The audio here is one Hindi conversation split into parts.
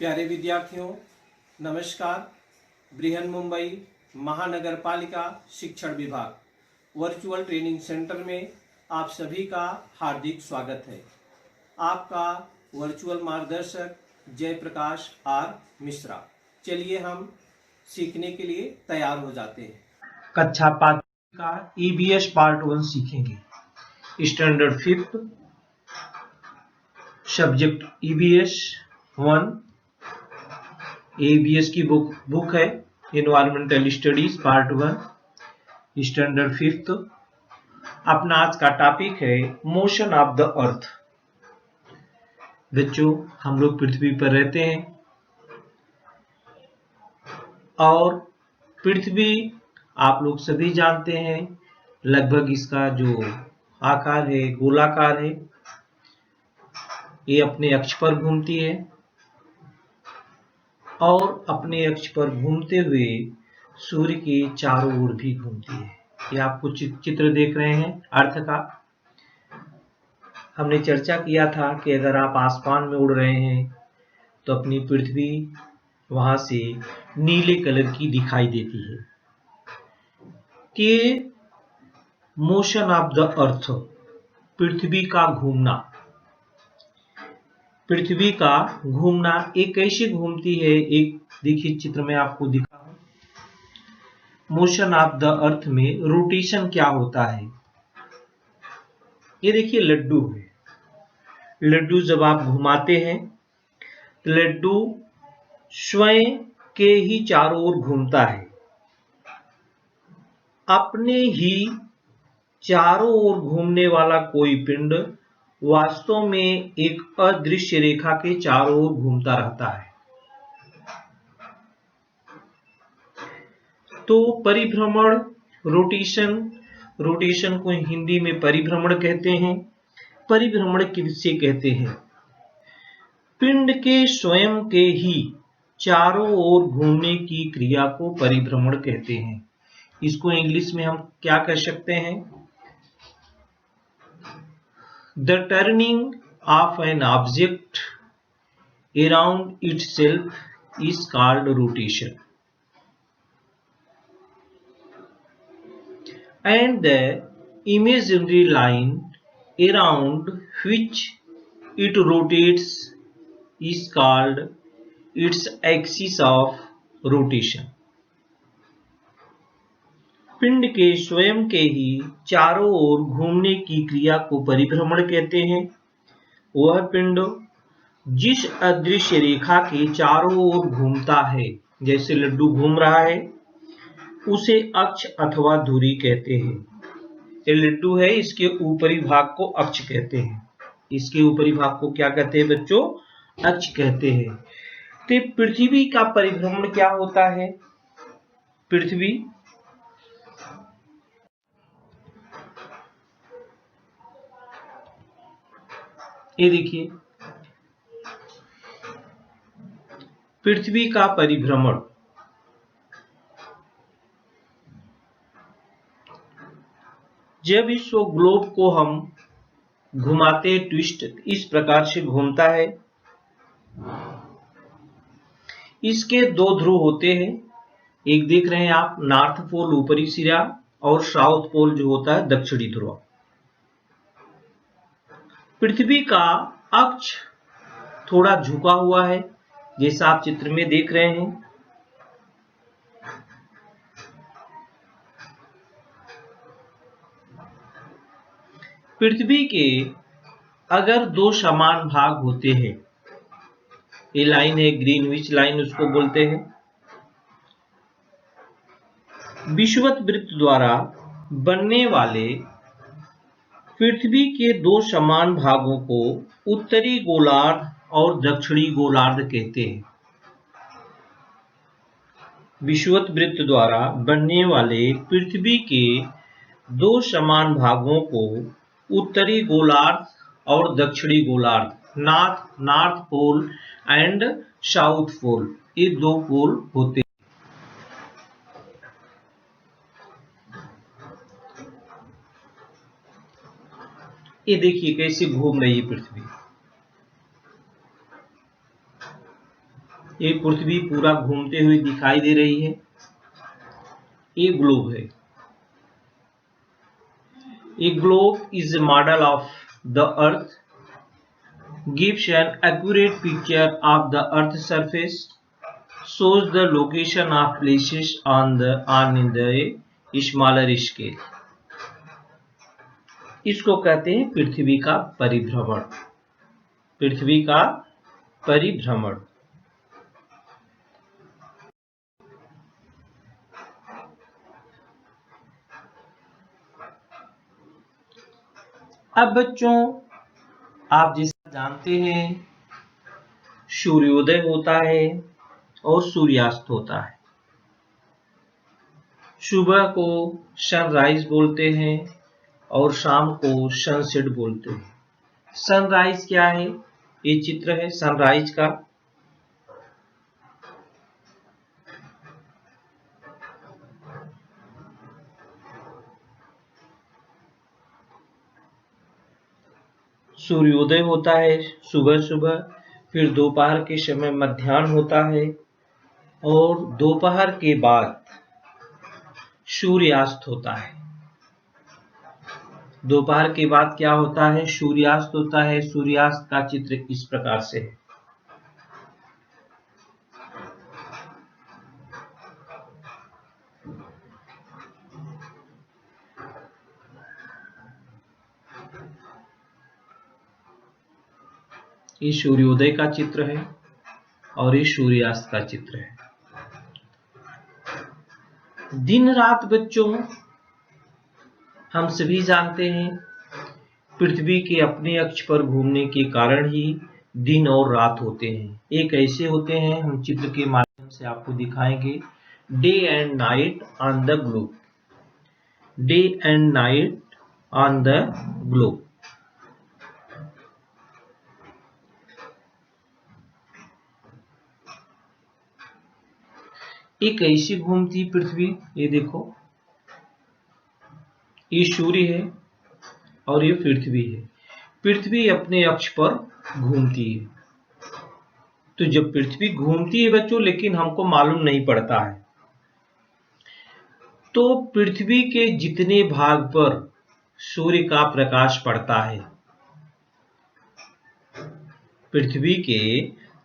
प्यारे विद्यार्थियों, नमस्कार। बृहन मुंबई महानगर पालिका शिक्षण विभाग वर्चुअल ट्रेनिंग सेंटर में आप सभी का हार्दिक स्वागत है। आपका वर्चुअल मार्गदर्शक जयप्रकाश आर मिश्रा। चलिए हम सीखने के लिए तैयार हो जाते हैं। कक्षा 5 का ईबीएस पार्ट 1 सीखेंगे। Standard 5 subject EBS 1। ईबीएस की बुक है एनवायरमेंटल स्टडीज पार्ट 1 स्टैंडर्ड 5। अपना आज का टॉपिक है मोशन ऑफ द अर्थ। बच्चों, हम लोग पृथ्वी पर रहते हैं और पृथ्वी आप लोग सभी जानते हैं लगभग इसका जो आकार है गोलाकार है। ये अपने अक्ष पर घूमती है और अपने अक्ष पर घूमते हुए सूर्य के चारों ओर भी घूमती है। ये आप कुछ चित्र देख रहे हैं अर्थ का। हमने चर्चा किया था कि अगर आप आसमान में उड़ रहे हैं तो अपनी पृथ्वी वहां से नीले कलर की दिखाई देती है। कि मोशन ऑफ द अर्थ, पृथ्वी का घूमना। पृथ्वी का घूमना एक कैसे घूमती है, एक देखिए चित्र में आपको दिखा। मोशन ऑफ द अर्थ में रोटेशन क्या होता है। ये देखिए लड्डू है। लड्डू जब आप घुमाते हैं तो लड्डू स्वयं के ही चारों ओर घूमता है। अपने ही चारों ओर घूमने वाला कोई पिंड वास्तव में एक अदृश्य रेखा के चारों ओर घूमता रहता है। तो परिभ्रमण, रोटेशन को हिंदी में परिभ्रमण कहते हैं। परिभ्रमण किसे कहते हैं? पिंड के स्वयं के ही चारों ओर घूमने की क्रिया को परिभ्रमण कहते हैं। इसको इंग्लिश में हम क्या कह सकते हैं? The turning of an object around itself is called rotation and the imaginary line around which it rotates is called its axis of rotation। पिंड के स्वयं के ही चारों ओर घूमने की क्रिया को परिभ्रमण कहते हैं। वह पिंड जिस अदृश्य रेखा के चारों ओर घूमता है, जैसे लड्डू घूम रहा है, उसे अक्ष अथवा धुरी कहते हैं। ये लड्डू है, इसके ऊपरी भाग को अक्ष कहते हैं। इसके ऊपरी भाग को क्या कहते हैं बच्चों? अक्ष कहते हैं। तो पृथ्वी का परिभ्रमण क्या होता है? पृथ्वी ये देखिए पृथ्वी का परिभ्रमण जब इस ग्लोब को हम घुमाते ट्विस्ट इस प्रकार से घूमता है। इसके दो ध्रुव होते हैं। एक देख रहे हैं आप नॉर्थ पोल ऊपरी सिरा और साउथ पोल जो होता है दक्षिणी ध्रुव। पृथ्वी का अक्ष थोड़ा झुका हुआ है जैसा आप चित्र में देख रहे हैं। पृथ्वी के अगर दो समान भाग होते हैं, ये लाइन है ग्रीनविच लाइन उसको बोलते हैं। विषुवत वृत्त द्वारा बनने वाले पृथ्वी के दो समान भागों को उत्तरी गोलार्ध और दक्षिणी गोलार्ध कहते हैं। विषुवत वृत्त द्वारा बनने वाले पृथ्वी के दो समान भागों को उत्तरी गोलार्ध और दक्षिणी गोलार्ध, north pole and south pole, ये दो पोल होते हैं। ये देखिए कैसे घूम रही है पृथ्वी। ये पृथ्वी पूरा घूमते हुए दिखाई दे रही है। ये ग्लोब है। A globe is a model of the earth, gives an accurate picture of the earth's surface, shows the location of places on the smaller scale. इसको कहते हैं पृथ्वी का परिभ्रमण। पृथ्वी का परिभ्रमण। अब बच्चों, आप जैसा जानते हैं सूर्योदय होता है और सूर्यास्त होता है। सुबह को सनराइज बोलते हैं और शाम को सनसेट बोलते हैं। सनराइज क्या है? ये चित्र है सनराइज का। सूर्योदय होता है सुबह सुबह, फिर दोपहर के समय मध्याह्न होता है और दोपहर के बाद सूर्यास्त होता है। दोपहर के बाद क्या होता है? सूर्यास्त होता है। सूर्यास्त का चित्र इस प्रकार से है। ये सूर्योदय का चित्र है और ये सूर्यास्त का चित्र है। दिन रात बच्चों, हम सभी जानते हैं पृथ्वी के अपने अक्ष पर घूमने के कारण ही दिन और रात होते हैं। एक ऐसे होते हैं, हम चित्र के माध्यम से आपको दिखाएंगे, day and night on the globe. Day and night on the globe. एक ऐसी घूमती पृथ्वी, ये देखो, ये सूर्य है और ये पृथ्वी है। पृथ्वी अपने अक्ष पर घूमती है। तो जब पृथ्वी घूमती है बच्चों, लेकिन हमको मालूम नहीं पड़ता है, तो पृथ्वी के जितने भाग पर सूर्य का प्रकाश पड़ता है, पृथ्वी के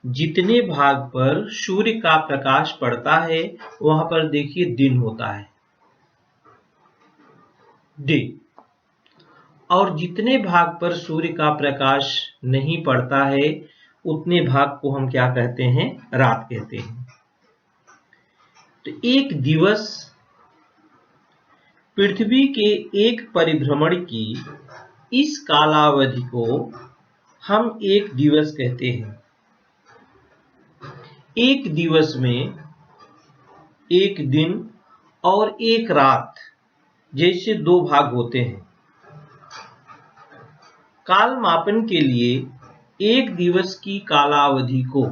जितने भाग पर सूर्य का प्रकाश पड़ता है वहां पर देखिए दिन होता है, डे। और जितने भाग पर सूर्य का प्रकाश नहीं पड़ता है उतने भाग को हम क्या कहते हैं? रात कहते हैं। तो एक दिवस, पृथ्वी के एक परिभ्रमण की इस कालावधि को हम एक दिवस कहते हैं। एक दिवस में एक दिन और एक रात जैसे दो भाग होते हैं। काल मापन के लिए एक दिवस की कालावधि को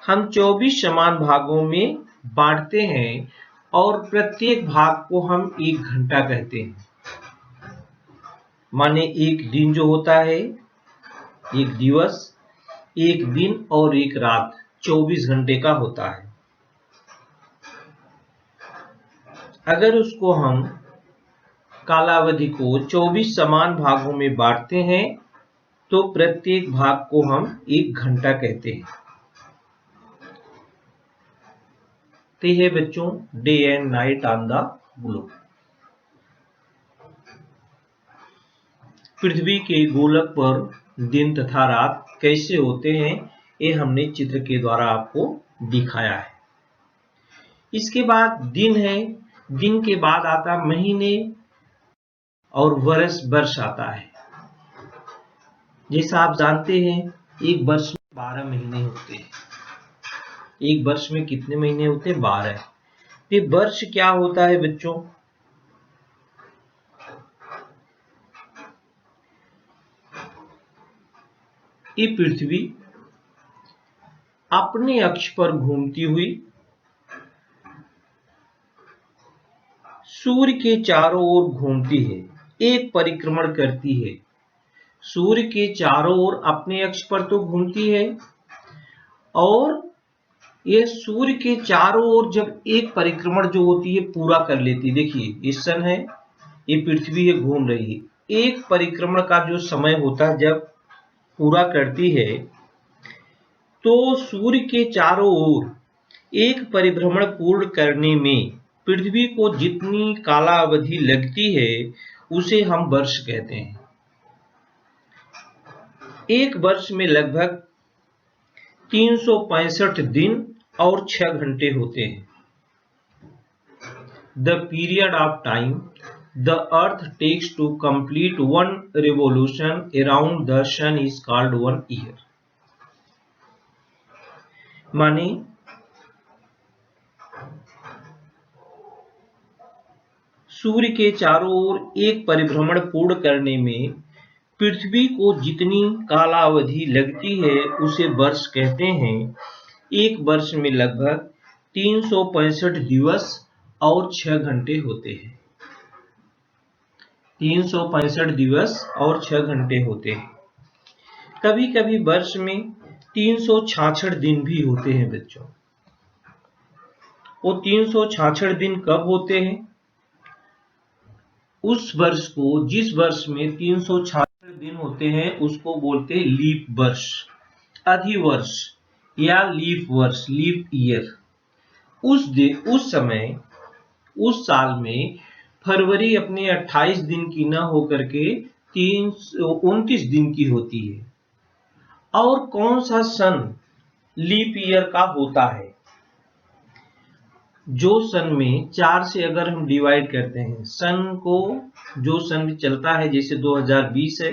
हम 24 समान भागों में बांटते हैं और प्रत्येक भाग को हम 1 घंटा कहते हैं। माने एक दिन जो होता है, एक दिवस, एक दिन और एक रात 24 घंटे का होता है। अगर उसको हम कालावधि को 24 समान भागों में बांटते हैं तो प्रत्येक भाग को हम 1 घंटा कहते हैं। तो यह है बच्चों day and night on the globe. पृथ्वी के गोलक पर दिन तथा रात कैसे होते हैं, ये हमने चित्र के द्वारा आपको दिखाया है। इसके बाद दिन है। दिन के बाद आता महीने और वर्ष आता है। जैसा आप जानते हैं एक वर्ष में 12 महीने होते हैं। एक वर्ष में कितने महीने होते हैं? 12। ये वर्ष क्या होता है बच्चों? ये पृथ्वी अपने अक्ष पर घूमती हुई सूर्य के चारों ओर घूमती है, एक परिक्रमण करती है। सूर्य के चारों ओर अपने अक्ष पर तो घूमती है और ये सूर्य के चारों ओर जब एक परिक्रमण जो होती है पूरा कर लेती है। देखिए ये सन है, ये पृथ्वी है, घूम रही है। एक परिक्रमण का जो समय होता है जब पूरा करती है, तो सूर्य के चारों ओर एक परिभ्रमण पूर्ण करने में पृथ्वी को जितनी कालावधि लगती है उसे हम वर्ष कहते हैं। एक वर्ष में लगभग 365 दिन और 6 घंटे होते हैं। The period of time the earth takes to complete one revolution around the sun is called 1 year। माने सूर्य के चारों ओर एक परिभ्रमण पूर्ण करने में पृथ्वी को जितनी कालावधि लगती है उसे वर्ष कहते हैं। एक वर्ष में लगभग 365 दिवस और 6 घंटे होते हैं। 365 दिवस और 6 घंटे होते हैं। कभी कभी वर्ष में 366 दिन भी होते हैं बच्चों। वो 366 दिन कब होते हैं? उस वर्ष को, जिस वर्ष में 366 दिन होते हैं उसको बोलते हैं लीप वर्ष, अधिवर्ष या लीप वर्ष, लीप ईयर। उस समय, उस साल में फरवरी अपने 28 दिन की न होकर के 29 दिन की होती है। और कौन सा सन लीप ईयर का होता है? जो सन में 4 से अगर हम डिवाइड करते हैं, सन को, जो सन चलता है जैसे 2020 है,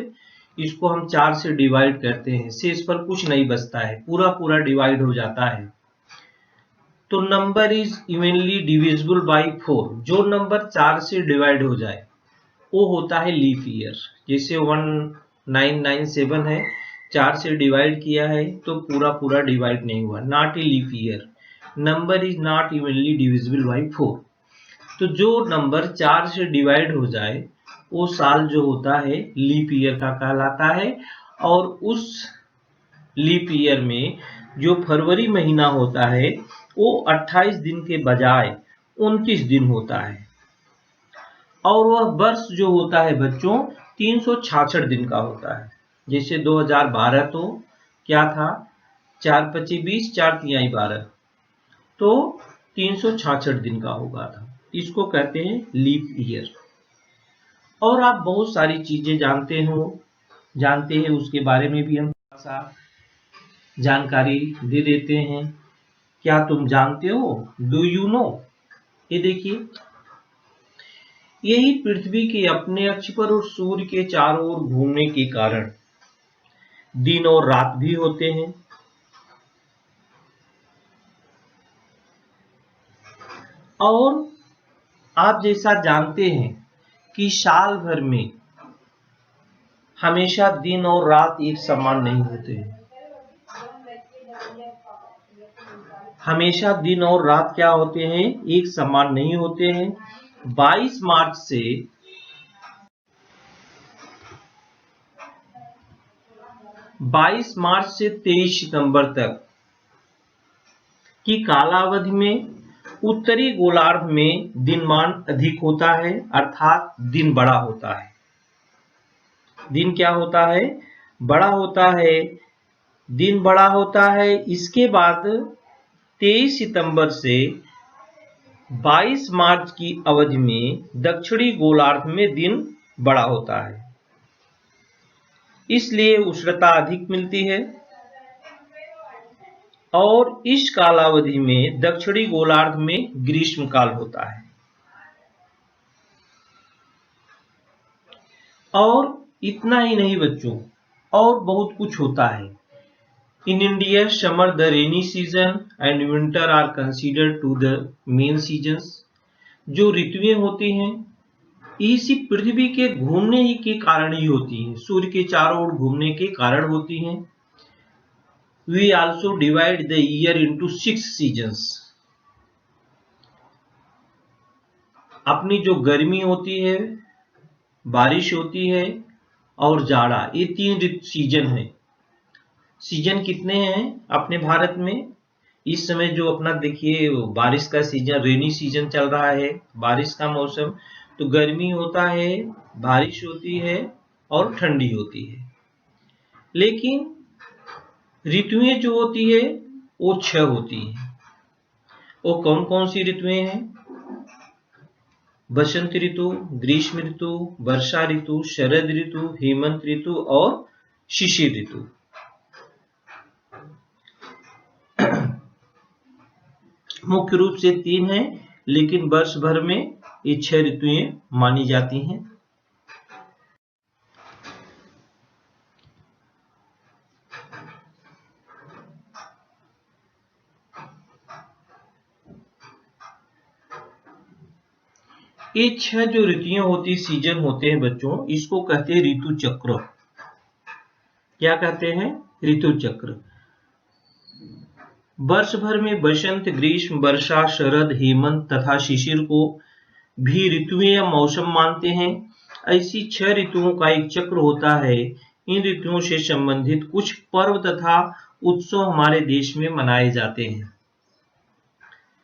इसको हम 4 से डिवाइड करते हैं, शेष पर कुछ नहीं बचता है, पूरा पूरा डिवाइड हो जाता है, तो number is evenly divisible by 4। जो नंबर 4 से डिवाइड हो जाए वो होता है लीप ईयर। जैसे 1997 है, 4 से डिवाइड किया है तो पूरा पूरा डिवाइड नहीं हुआ, not a leap year. Number is not evenly divisible by 4। तो जो नंबर 4 से डिवाइड हो जाए वो साल जो होता है लीप ईयर का कहलाता है। और उस लीप ईयर में जो फरवरी महीना होता है वो 28 दिन के बजाय 29 दिन होता है। और वह वर्ष जो होता है बच्चों 366 दिन का होता है। जैसे 2012 तो क्या था, 4 25 20, 4 तिहाई 12, तो 366 दिन का होगा था। इसको कहते हैं लीप ईयर। और आप बहुत सारी चीजें जानते हैं, उसके बारे में भी हम थोड़ा सा जानकारी दे देते हैं। क्या तुम जानते हो? Do you know? ये देखिए, यही पृथ्वी के अपने अक्ष पर और सूर्य के चारों ओर घूमने के कारण दिन और रात भी होते हैं। और आप जैसा जानते हैं कि साल भर में हमेशा दिन और रात एक समान नहीं होते हैं। हमेशा दिन और रात क्या होते हैं? एक समान नहीं होते हैं। 22 मार्च से 23 सितंबर तक की कालावधि में उत्तरी गोलार्ध में दिनमान अधिक होता है, अर्थात दिन बड़ा होता है। दिन क्या होता है? बड़ा होता है। दिन बड़ा होता है। इसके बाद 23 सितंबर से 22 मार्च की अवधि में दक्षिणी गोलार्ध में दिन बड़ा होता है, इसलिए उष्णता अधिक मिलती है। और इस कालावधि में दक्षिणी गोलार्ध में ग्रीष्मकाल होता है। और इतना ही नहीं बच्चों, और बहुत कुछ होता है। In India summer the rainy season and winter are considered to the main seasons. जो ऋतुएं होती हैं इसी पृथ्वी के घूमने ही के कारण ही होती हैं, सूर्य के चारों ओर घूमने के कारण होती हैं। We also divide the year into 6 seasons। अपनी जो गर्मी होती है, बारिश होती है और जाड़ा, ये 3 सीजन है। सीजन कितने हैं अपने भारत में? इस समय जो अपना देखिए बारिश का सीजन, रेनी सीजन चल रहा है, बारिश का मौसम, तो गर्मी होता है, बारिश होती है और ठंडी होती है। लेकिन ऋतुएं जो होती है वो 6 होती हैं। वो कौन कौन सी ऋतुएं हैं? बसंत ऋतु, ग्रीष्म ऋतु, वर्षा ऋतु, शरद ऋतु, हेमंत ऋतु और शिशिर ऋतु। मुख्य रूप से 3 हैं, लेकिन वर्ष भर में ये 6 ऋतुएं मानी जाती हैं। ये 6 जो ऋतुएं होती, सीजन होते हैं बच्चों, इसको कहते हैं ऋतु चक्र। क्या कहते हैं? ऋतु चक्र। वर्ष भर में बसंत, ग्रीष्म, वर्षा, शरद, हेमंत तथा शिशिर को भी ऋतुएं या मौसम मानते हैं। ऐसी 6 ऋतुओं का एक चक्र होता है। इन ऋतुओं से संबंधित कुछ पर्व तथा उत्सव हमारे देश में मनाए जाते हैं।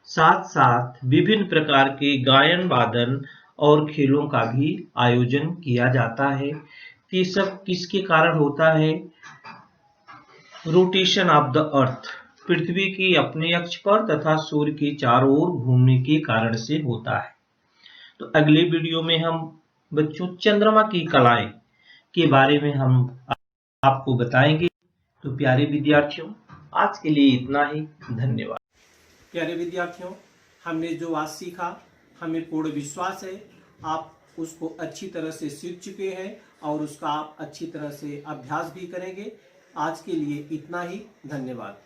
साथ साथ विभिन्न प्रकार के गायन, वादन और खेलों का भी आयोजन किया जाता है। ये सब किसके कारण होता है? रोटेशन ऑफ द अर्थ, पृथ्वी की अपने अक्ष पर तथा सूर्य के चारों ओर घूमने के कारण से होता है। तो अगले वीडियो में हम बच्चों चंद्रमा की कलाएं के बारे में हम आपको बताएंगे। तो प्यारे विद्यार्थियों, आज के लिए इतना ही। धन्यवाद। प्यारे विद्यार्थियों, हमने जो आज सीखा, हमें पूर्ण विश्वास है आप उसको अच्छी तरह से सीख चुके हैं और उसका आप अच्छी तरह से अभ्यास भी करेंगे। आज के लिए इतना ही। धन्यवाद।